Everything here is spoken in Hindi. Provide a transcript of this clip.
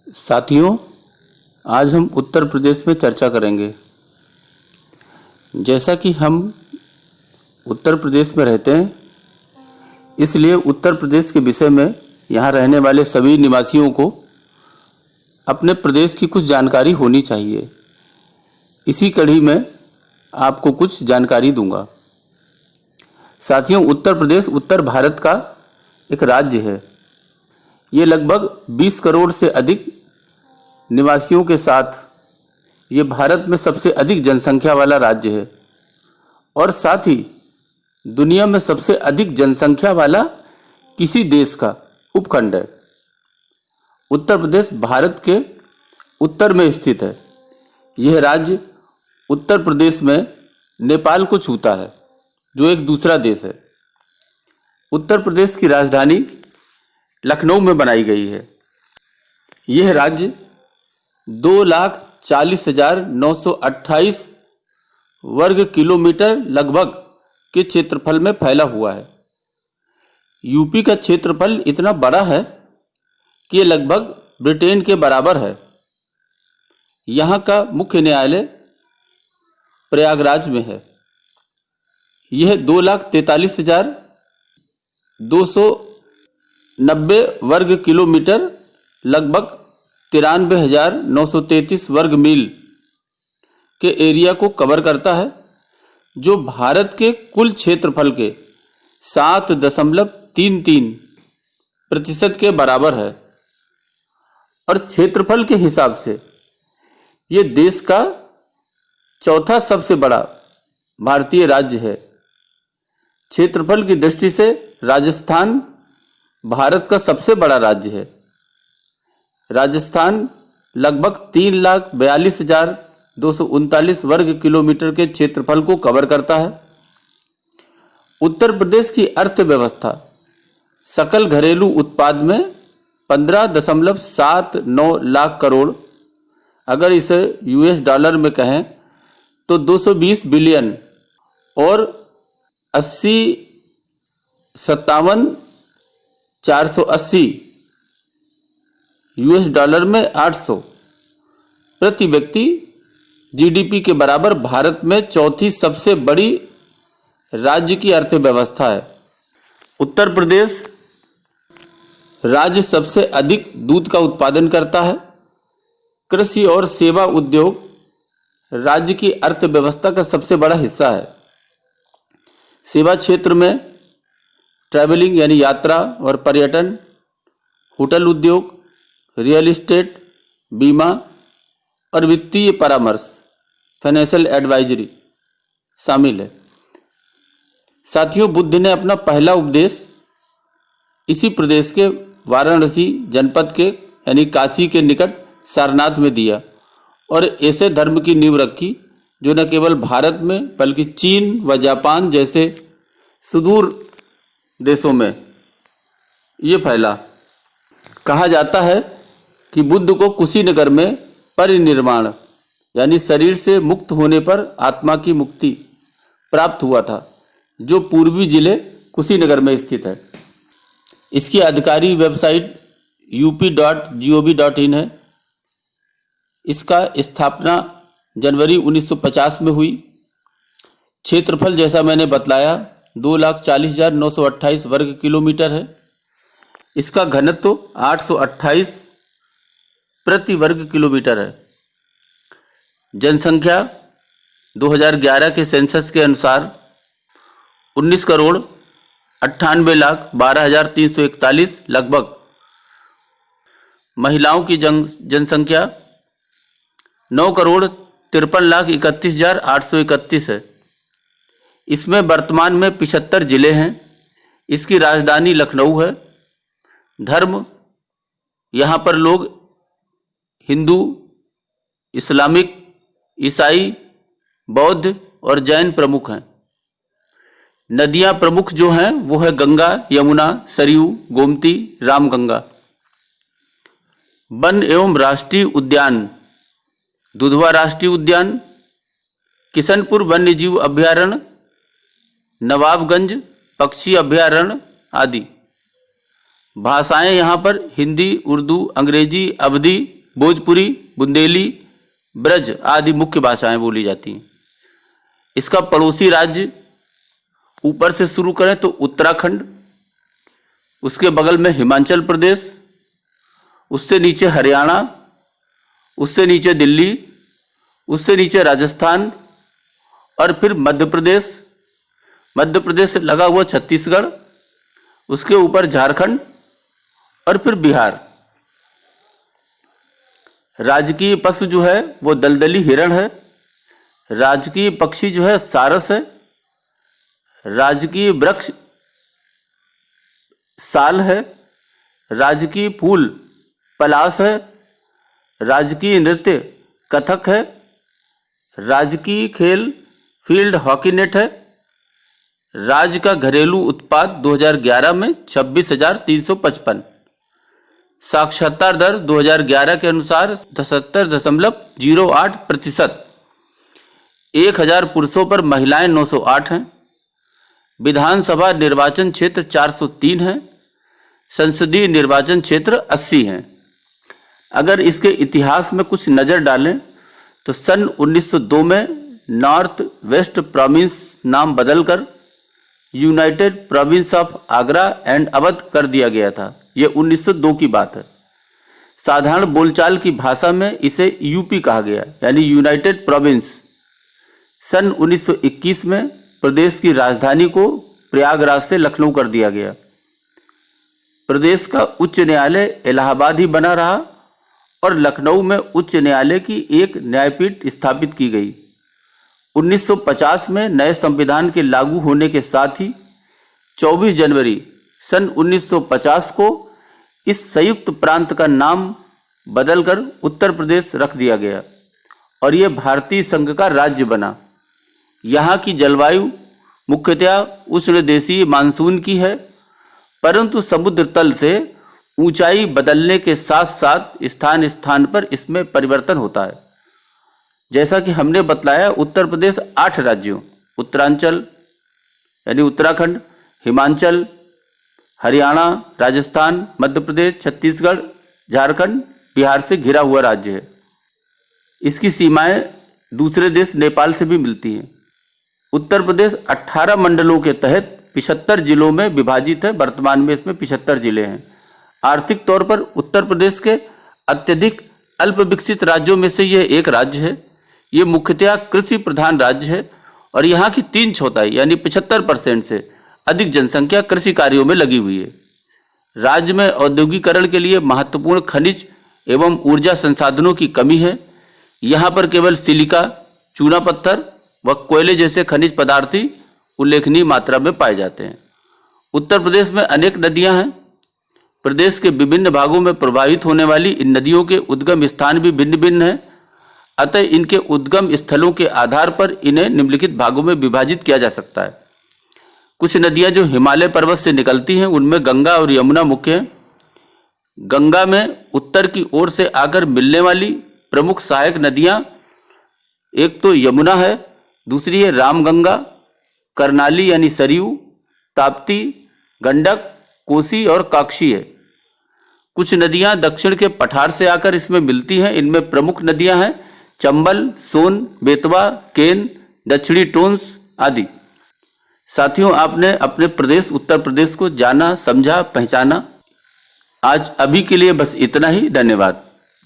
साथियों, आज हम उत्तर प्रदेश में चर्चा करेंगे। जैसा कि हम उत्तर प्रदेश में रहते हैं, इसलिए उत्तर प्रदेश के विषय में यहाँ रहने वाले सभी निवासियों को अपने प्रदेश की कुछ जानकारी होनी चाहिए। इसी कड़ी में आपको कुछ जानकारी दूंगा। साथियों, उत्तर प्रदेश उत्तर भारत का एक राज्य है। ये लगभग 20 करोड़ से अधिक निवासियों के साथ ये भारत में सबसे अधिक जनसंख्या वाला राज्य है और साथ ही दुनिया में सबसे अधिक जनसंख्या वाला किसी देश का उपखंड है। उत्तर प्रदेश भारत के उत्तर में स्थित है। यह राज्य उत्तर प्रदेश में नेपाल को छूता है, जो एक दूसरा देश है। उत्तर प्रदेश की राजधानी लखनऊ में बनाई गई है। यह राज्य 2,40,928 वर्ग किलोमीटर लगभग के क्षेत्रफल में फैला हुआ है। यूपी का क्षेत्रफल इतना बड़ा है कि ये लगभग ब्रिटेन के बराबर है। यहाँ का मुख्य न्यायालय प्रयागराज में है। यह 2,43,290 वर्ग किलोमीटर लगभग 93,933 वर्ग मील के एरिया को कवर करता है, जो भारत के कुल क्षेत्रफल के 7.33% के बराबर है। और क्षेत्रफल के हिसाब से ये देश का चौथा सबसे बड़ा भारतीय राज्य है। क्षेत्रफल की दृष्टि से राजस्थान भारत का सबसे बड़ा राज्य है। राजस्थान लगभग 3,42,239 वर्ग किलोमीटर के क्षेत्रफल को कवर करता है। उत्तर प्रदेश की अर्थव्यवस्था सकल घरेलू उत्पाद में 15.79 लाख करोड़, अगर इसे यूएस डॉलर में कहें तो 220 बिलियन और 80,57,480 यूएस डॉलर में 800 प्रति व्यक्ति जीडीपी के बराबर भारत में चौथी सबसे बड़ी राज्य की अर्थव्यवस्था है। उत्तर प्रदेश राज्य सबसे अधिक दूध का उत्पादन करता है। कृषि और सेवा उद्योग राज्य की अर्थव्यवस्था का सबसे बड़ा हिस्सा है। सेवा क्षेत्र में ट्रैवलिंग यानी यात्रा और पर्यटन, होटल उद्योग, रियल एस्टेट, बीमा और वित्तीय परामर्श फाइनेंशियल एडवाइजरी शामिल है। साथियों, बुद्ध ने अपना पहला उपदेश इसी प्रदेश के वाराणसी जनपद के यानी काशी के निकट सारनाथ में दिया और ऐसे धर्म की नींव रखी जो न केवल भारत में बल्कि चीन व जापान जैसे सुदूर देशों में ये फैला। कहा जाता है कि बुद्ध को कुशीनगर में परिनिर्वाण यानी शरीर से मुक्त होने पर आत्मा की मुक्ति प्राप्त हुआ था, जो पूर्वी जिले कुशीनगर में स्थित है। इसकी आधिकारिक वेबसाइट up.gov.in है। इसका स्थापना जनवरी 1950 में हुई। क्षेत्रफल जैसा मैंने बतलाया 2,40,928 वर्ग किलोमीटर है। इसका घनत्व 828 प्रति वर्ग किलोमीटर है। जनसंख्या 2011 के सेंसस के अनुसार 19,98,12,341 लगभग। महिलाओं की जनसंख्या 9,53,31,831 है। इसमें वर्तमान में 75 जिले हैं। इसकी राजधानी लखनऊ है। धर्म, यहाँ पर लोग हिंदू, इस्लामिक, ईसाई, बौद्ध और जैन प्रमुख हैं। नदियाँ प्रमुख जो हैं वो है गंगा, यमुना, सरयू, गोमती, रामगंगा। वन एवं राष्ट्रीय उद्यान, दुधवा राष्ट्रीय उद्यान, किशनपुर वन्यजीव अभयारण्य, नवाबगंज पक्षी अभयारण्य आदि। भाषाएं यहाँ पर हिंदी, उर्दू, अंग्रेजी, अवधी, भोजपुरी, बुंदेली, ब्रज आदि मुख्य भाषाएं बोली जाती हैं। इसका पड़ोसी राज्य ऊपर से शुरू करें तो उत्तराखंड, उसके बगल में हिमाचल प्रदेश, उससे नीचे हरियाणा, उससे नीचे दिल्ली, उससे नीचे राजस्थान और फिर मध्य प्रदेश, मध्य प्रदेश से लगा हुआ छत्तीसगढ़, उसके ऊपर झारखंड और फिर बिहार। राजकीय पशु जो है वो दलदली हिरण है, राजकीय पक्षी जो है सारस है, राजकीय वृक्ष साल है, राजकीय फूल पलाश है, राजकीय नृत्य कथक है, राजकीय खेल फील्ड हॉकी नेट है। राज्य का घरेलू उत्पाद 2011 में 26,355। साक्षरता दर 2011 के अनुसार 77.08%। 1000 पुरुषों पर महिलाएं 908 हैं। विधानसभा निर्वाचन क्षेत्र 403 है। संसदीय निर्वाचन क्षेत्र 80 हैं। अगर इसके इतिहास में कुछ नज़र डालें तो सन 1902 में नॉर्थ वेस्ट प्रोविंस नाम बदलकर United province of Agra and Awadh कर दिया गया था। यह 1902 की बात है। साधारण बोलचाल की भाषा में इसे यूपी कहा गया, यानी यूनाइटेड प्रोविंस। सन 1921 में प्रदेश की राजधानी को प्रयागराज से लखनऊ कर दिया गया। प्रदेश का उच्च न्यायालय इलाहाबाद ही बना रहा और लखनऊ में उच्च न्यायालय की एक न्यायपीठ स्थापित की गई। 1950 में नए संविधान के लागू होने के साथ ही 24 जनवरी सन 1950 को इस संयुक्त प्रांत का नाम बदलकर उत्तर प्रदेश रख दिया गया और यह भारतीय संघ का राज्य बना। यहाँ की जलवायु मुख्यतया उष्णदेशीय मानसून की है, परंतु समुद्र तल से ऊंचाई बदलने के साथ साथ स्थान स्थान पर इसमें परिवर्तन होता है। जैसा कि हमने बतलाया, उत्तर प्रदेश 8 राज्यों उत्तरांचल यानी उत्तराखंड, हिमाचल, हरियाणा, राजस्थान, मध्य प्रदेश, छत्तीसगढ़, झारखंड, बिहार से घिरा हुआ राज्य है। इसकी सीमाएं दूसरे देश नेपाल से भी मिलती हैं। उत्तर प्रदेश 18 मंडलों के तहत 75 जिलों में विभाजित है। वर्तमान में इसमें 75 जिले हैं। आर्थिक तौर पर उत्तर प्रदेश के अत्यधिक अल्प विकसित राज्यों में से यह एक राज्य है। ये मुख्यतः कृषि प्रधान राज्य है और यहाँ की 3/4 यानी 75% से अधिक जनसंख्या कृषि कार्यों में लगी हुई है। राज्य में औद्योगिकरण के लिए महत्वपूर्ण खनिज एवं ऊर्जा संसाधनों की कमी है। यहाँ पर केवल सिलिका, चूना पत्थर व कोयले जैसे खनिज पदार्थ ही उल्लेखनीय मात्रा में पाए जाते हैं। उत्तर प्रदेश में अनेक नदियाँ हैं। प्रदेश के विभिन्न भागों में प्रवाहित होने वाली इन नदियों के उद्गम स्थान भी भिन्न भिन्न हैं। अतः इनके उद्गम स्थलों के आधार पर इन्हें निम्नलिखित भागों में विभाजित किया जा सकता है। कुछ नदियां जो हिमालय पर्वत से निकलती हैं उनमें गंगा और यमुना मुख्य हैं। गंगा में उत्तर की ओर से आकर मिलने वाली प्रमुख सहायक नदियां एक तो यमुना है, दूसरी है रामगंगा, करनाली यानी सरयू, ताप्ती, गंडक, कोसी और काक्षी है। कुछ नदियां दक्षिण के पठार से आकर इसमें मिलती हैं। इनमें प्रमुख नदियां हैं चंबल, सोन, बेतवा, केन, दक्षिणी टोंस आदि। साथियों, आपने अपने प्रदेश उत्तर प्रदेश को जाना, समझा, पहचाना। आज अभी के लिए बस इतना ही। धन्यवाद।